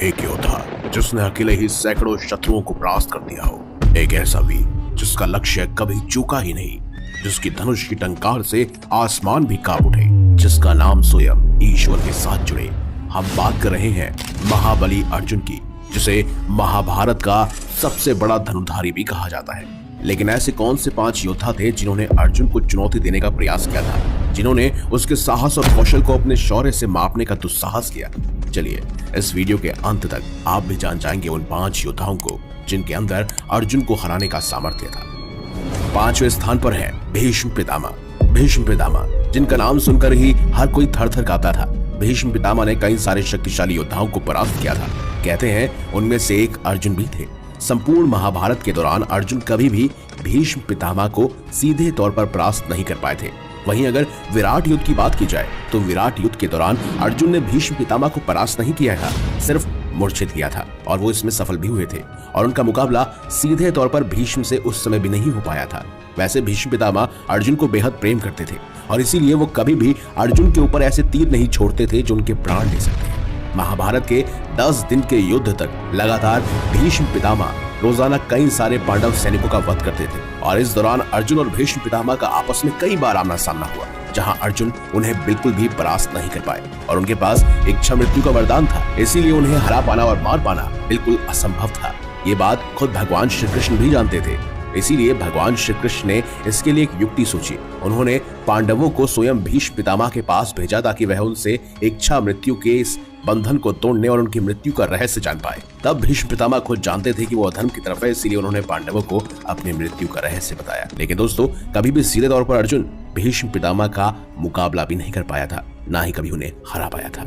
एक योद्धा जिसने अकेले ही सैकड़ों शत्रुओं को परास्त कर दिया हो, एक ऐसा वीर जिसका लक्ष्य कभी चूका ही नहीं, जिसकी धनुष की टंकार से आसमान भी कांप उठे, जिसका नाम स्वयं ईश्वर के साथ जुड़े। हम बात कर रहे हैं महाबली अर्जुन की, जिसे महाभारत का सबसे बड़ा धनुर्धारी भी कहा जाता है। लेकिन ऐसे कौन से 5 योद्धा थे जिन्होंने अर्जुन को चुनौती देने का प्रयास किया था, जिन्होंने उसके साहस और कौशल को अपने शौर्य से मापने का दुस्साहस किया? चलिए इस वीडियो के अंत तक आप भी जान जाएंगे उन 5 योद्धाओं को जिनके अंदर अर्जुन को हराने का सामर्थ्य था। 5वें स्थान पर है भीष्म पितामह। भीष्म पितामह जिनका नाम सुनकर ही हर कोई थर थर कांपता था। भीष्म पितामह ने कई सारे शक्तिशाली योद्धाओं को परास्त किया था। कहते हैं उनमें से एक अर्जुन भी थे। संपूर्ण महाभारत के दौरान अर्जुन कभी भी भीष्म पितामह को सीधे तौर पर परास्त नहीं कर पाए थे। वहीं अगर विराट युद्ध की बात की जाए तो विराट युद्ध के दौरान अर्जुन ने भीष्म पितामह को परास्त नहीं किया था, सिर्फ मूर्छित किया था और वो इसमें सफल भी हुए थे। और उनका मुकाबला सीधे तौर पर भीष्म से उस समय भी नहीं हो पाया था। वैसे भीष्म पितामह अर्जुन को बेहद प्रेम करते थे और इसीलिए वो कभी भी अर्जुन के ऊपर ऐसे तीर नहीं छोड़ते थे जो उनके प्राण ले सकते हैं। महाभारत के 10 दिन के युद्ध तक लगातार भीष्म पितामह रोजाना कई सारे पांडव सैनिकों का वध करते थे और इस दौरान अर्जुन और भीष्म पितामह का आपस में कई बार आमना सामना हुआ, जहां अर्जुन उन्हें बिल्कुल भी परास्त नहीं कर पाए और उनके पास इच्छा मृत्यु का वरदान था, इसीलिए उन्हें हरा पाना और मार पाना बिल्कुल असंभव था। ये बात खुद भगवान श्री कृष्ण भी जानते थे, इसीलिए भगवान श्री कृष्ण ने इसके लिए एक युक्ति सोची। उन्होंने पांडवों को स्वयं भीष्म पितामह के पास भेजा ताकि वह उनसे इच्छा मृत्यु के इस बंधन को तोड़ने और उनकी मृत्यु का रहस्य जान पाए। तब भीष्म पितामह खुद जानते थे कि वो अधर्म की तरफ है, इसीलिए उन्होंने पांडवों को अपनी मृत्यु का रहस्य बताया। लेकिन दोस्तों, कभी भी सीधे तौर पर अर्जुन भीष्म पितामह का मुकाबला भी नहीं कर पाया था, ना ही कभी उन्हें हरा पाया था।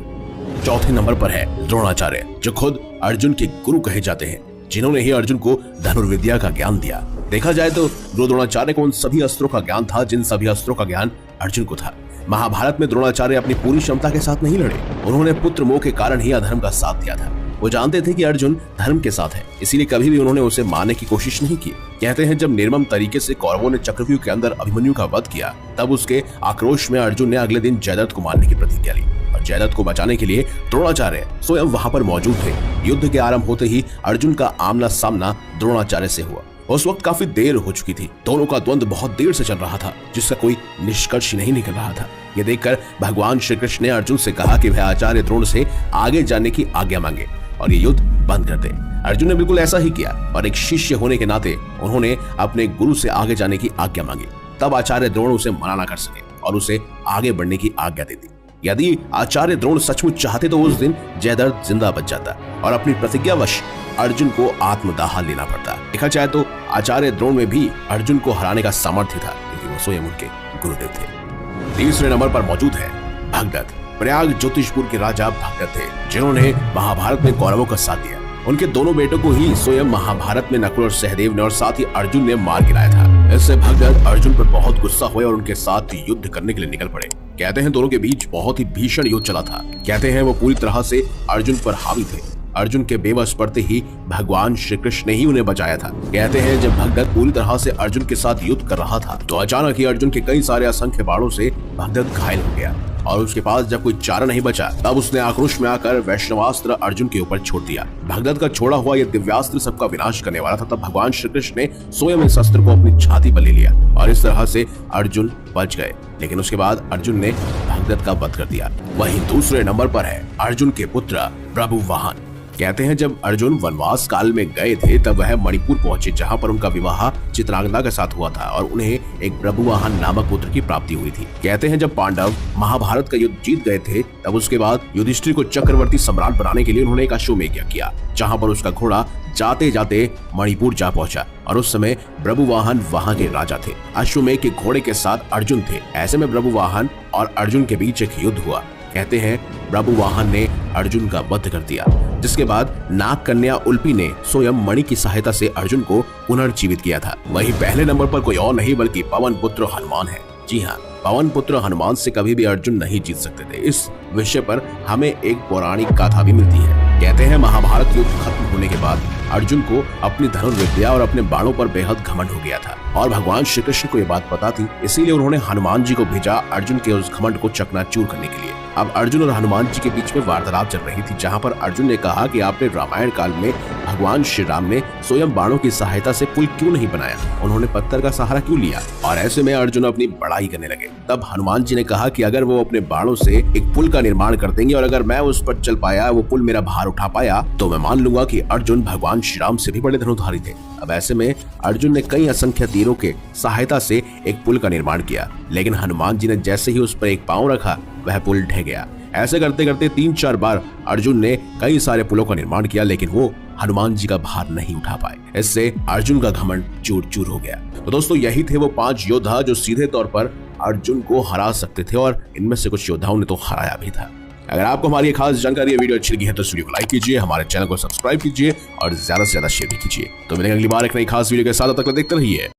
चौथे नंबर पर है द्रोणाचार्य, जो खुद अर्जुन के गुरु कहे जाते हैं, जिन्होंने ही अर्जुन को धनुर्विद्या का ज्ञान दिया। देखा जाए तो द्रोणाचार्य को उन सभी अस्त्रों का ज्ञान था जिन सभी अस्त्रों का ज्ञान अर्जुन को था। महाभारत में द्रोणाचार्य अपनी पूरी क्षमता के साथ नहीं लड़े, उन्होंने पुत्र मोह के कारण ही अधर्म का साथ दिया था। वो जानते थे कि अर्जुन धर्म के साथ है, इसीलिए कभी भी उन्होंने उसे मारने की कोशिश नहीं की। कहते हैं जब निर्मम तरीके से कौरवों ने चक्रव्यूह के अंदर अभिमन्यु का वध किया, तब उसके आक्रोश में अर्जुन ने अगले दिन जयद्रथ को मारने की प्रतिज्ञा ली और जयद्रथ को बचाने के लिए द्रोणाचार्य स्वयं वहां पर मौजूद थे। युद्ध के आरंभ होते ही अर्जुन का आमना सामना द्रोणाचार्य से हुआ। उस वक्त काफी देर हो चुकी थी, दोनों का द्वंद्व बहुत देर से चल रहा था, जिसका कोई निष्कर्ष नहीं निकल रहा था। ये देखकर भगवान श्री कृष्ण ने अर्जुन से कहा कि वह आचार्य द्रोण से आगे जाने की आज्ञा मांगे और ये युद्ध बंद कर दे। अर्जुन ने बिल्कुल ऐसा ही किया और एक शिष्य होने के नाते उन्होंने अपने गुरु से आगे जाने की आज्ञा मांगी। तब आचार्य द्रोण उसे मना न कर सके और उसे आगे बढ़ने की आज्ञा दे दी। यदि आचार्य द्रोण सचमुच चाहते तो उस दिन जयद्रथ जिंदा बच जाता और अपनी प्रतिज्ञावश अर्जुन को आत्मदाह लेना पड़ता। देखा जाए तो आचार्य द्रोण में भी अर्जुन को हराने का सामर्थ्य था, क्योंकि वो स्वयं उनके गुरुदेव थे। तीसरे नंबर पर मौजूद है भगदत्त। प्रयाग ज्योतिषपुर के राजा भगदत्त थे, जिन्होंने महाभारत में कौरवों का साथ दिया। उनके दोनों बेटों को ही स्वयं महाभारत में नकुल और सहदेव ने और साथ ही अर्जुन ने मार गिराया था। इससे भगदत्त अर्जुन पर बहुत गुस्सा हुए और उनके साथ युद्ध करने के लिए निकल पड़े। कहते हैं दोनों के बीच बहुत ही भीषण युद्ध चला था। कहते हैं वो पूरी तरह से अर्जुन पर हावी थे। अर्जुन के बेबस पड़ते ही भगवान श्री कृष्ण ने ही उन्हें बचाया था। कहते हैं जब भगदत्त पूरी तरह से अर्जुन के साथ युद्ध कर रहा था तो अचानक ही अर्जुन के कई सारे असंख्य बाणों से भगदत्त घायल हो गया और उसके पास जब कोई चारा नहीं बचा, तब उसने आक्रोश में आकर वैष्णवास्त्र अर्जुन के ऊपर छोड़ दिया। भगदत्त का छोड़ा हुआ यह दिव्यास्त्र सबका विनाश करने वाला था। तब भगवान श्री कृष्ण ने स्वयं इस अस्त्र को अपनी छाती पर ले लिया और इस तरह से अर्जुन बच गए। लेकिन उसके बाद अर्जुन ने भगदत्त का वध कर दिया। वहीं दूसरे नंबर पर है अर्जुन के पुत्र प्रभुवाहन। कहते हैं जब अर्जुन वनवास काल में गए थे तब वह मणिपुर पहुंचे, जहां पर उनका विवाह चित्रांगदा के साथ हुआ था और उन्हें एक प्रभुवाहन नामक पुत्र की प्राप्ति हुई थी। कहते हैं जब पांडव महाभारत का युद्ध जीत गए थे, तब उसके बाद युधिष्ठिर को चक्रवर्ती सम्राट बनाने के लिए उन्होंने एक अश्वमेध किया, जहां पर उसका घोड़ा जाते जाते मणिपुर जा पहुंचा और उस समय प्रभुवाहन वहां के राजा थे। अश्वमेध के घोड़े के साथ अर्जुन थे। ऐसे में प्रभुवाहन और अर्जुन के बीच एक युद्ध हुआ। कहते हैं प्रभुवाहन ने अर्जुन का वध कर दिया, जिसके बाद नाग कन्या उल्पी ने स्वयं मणि की सहायता से अर्जुन को पुनर्जीवित किया था। वहीं पहले नंबर पर कोई और नहीं बल्कि पवन पुत्र हनुमान है। जी हाँ, पवन पुत्र हनुमान से कभी भी अर्जुन नहीं जीत सकते थे। इस विषय पर हमें एक पौराणिक गाथा भी मिलती है। कहते हैं महाभारत युद्ध खत्म होने के बाद अर्जुन को अपनी धनुर्विद्या और अपने बाणों पर बेहद घमंड हो गया था और भगवान श्री कृष्ण को ये बात पता थी, इसीलिए उन्होंने हनुमान जी को भेजा अर्जुन के उस घमंड को चकनाचूर करने के लिए। अब अर्जुन और हनुमान जी के बीच में वार्तालाप चल रही थी, जहाँ पर अर्जुन ने कहा कि आपने रामायण काल में भगवान श्री राम ने स्वयं बाणों की सहायता से पुल क्यों नहीं बनाया, उन्होंने पत्थर का सहारा क्यों लिया। और ऐसे में अर्जुन अपनी बड़ाई करने लगे। तब हनुमान जी ने कहा कि अगर वो अपने बाणों से एक पुल का निर्माण कर देंगे और अगर मैं उस पर चल पाया, वो पुल मेरा भार उठा पाया, तो मैं मान लूंगा कि अर्जुन भगवान श्री राम से भी बड़े धनुधारी थे। अब ऐसे में अर्जुन ने कई असंख्य तीरों के सहायता से एक पुल का निर्माण किया, लेकिन हनुमान जी ने जैसे ही उस पर एक पांव रखा, वह पुल ढह गया। ऐसे करते करते 3-4 बार अर्जुन ने कई सारे पुलों का निर्माण किया, लेकिन वो हनुमान जी का भार नहीं उठा पाए। इससे अर्जुन का घमंड चूर चूर हो गया। तो दोस्तों, यही थे वो 5 योद्धा जो सीधे तौर पर अर्जुन को हरा सकते थे, और इनमें से कुछ योद्धाओं ने तो हराया भी था। अगर आपको हमारी खास जानकारी वीडियो अच्छी लगी है तो इस वीडियो को लाइक कीजिए, हमारे चैनल को सब्सक्राइब कीजिए और ज्यादा से ज्यादा शेयर भी कीजिए। तो मिलेंगे अगली बार एक नई खास वीडियो के साथ। तब तक देखते रहिए